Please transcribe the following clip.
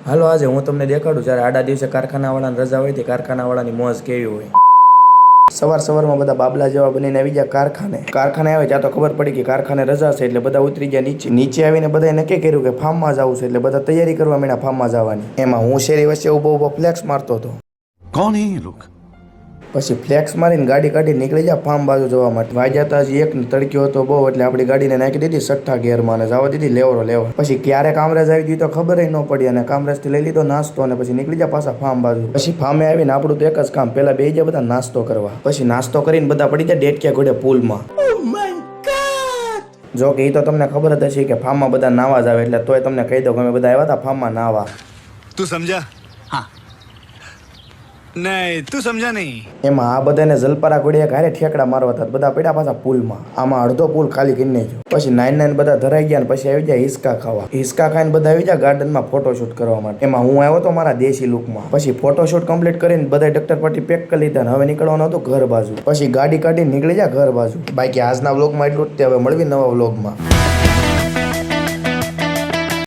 હાલો આજે હું તમને દેખાડું જ્યારે આડા દિવસે કારખાનાવાળાની રજા હોય તે કારખાનાવાળાની મોજ કેવી હોય. સવારમાં બધા બાબલા જેવા બનીને આવી ગયા કારખાને આવે ત્યાં તો ખબર પડી કે કારખાને રજા છે એટલે બધા ઉતરી ગયા નીચે આવીને બધાએ નક્કી કર્યું કે ફાર્મમાં જવું છે એટલે બધા તૈયારી કરવા માંડ્યા ફાર્મમાં જવાની. એમાં હું શેરી વચ્ચે ઊભો ફ્લેક્સ મારતો હતો. કોણ હે લોક? પછી ફ્લેક્સ મારીને ગાડી કાઢી નીકળી ગયા ફાર્મ બાજુ જવા માટે. વાગ્યા હતા હજી 1 તડક્યો હતો બહુ એટલે આપણી ગાડીને નાખી દીધી 6ઠ્ઠા ગિયરમાં અને જવા દીધી લેવરો. પછી ક્યારે કામરેજ આવી ગઈ તો ખબર ન પડી અને કામરેજથી લઈ લીધો નાસ્તો અને પછી નીકળી ગયા પાછા ફાર્મ બાજુ. પછી ફાર્મે આવીને આપણું તો એક જ કામ, પહેલા બેસી ગયા બધા નાસ્તો કરવા. પછી નાસ્તો કરીને બધા પડી ગયા ડેટક્યા ઘોડે પુલમાં. જો કે એ તો તમને ખબર જ હશે કે ફાર્મમાં બધા નાવા જ આવે એટલે તોય તમને કહી દઉં કે અમે બધા આવ્યા હતા ફાર્મમાં નાવા. તું સમજા? હા. નહીં તું સમજા નહીં. એમાં આ બધાને જલપારા ઘોડીએ ઘારે ઠેકડા મારવા હતા. બધા પડ્યા પાછા પુલમાં. આમાં અડધો પુલ ખાલી કરી નાખ્યો. પછી નાઈન બધા ધરાઈ ગયા ને પછી આવી ગયા હિસકા ખાવા. હિસકા ખાઈને બધા આવી ગયા ગાર્ડનમાં ફોટોશૂટ કરવા માટે. એમાં હું આવ્યો તો મારા દેશી લુકમાં. પછી ફોટોશૂટ કમ્પ્લીટ કરીને બધા ડોક્ટર પાટી પેક કરી લીધા ને હવે નીકળવાનું હતું ઘર બાજુ. પછી ગાડી કાઢીને નીકળી ગયા ઘર બાજુ. બાકી આજના વ્લોગમાં એટલું જ. હવે મળવી નવા વ્લોગમાં.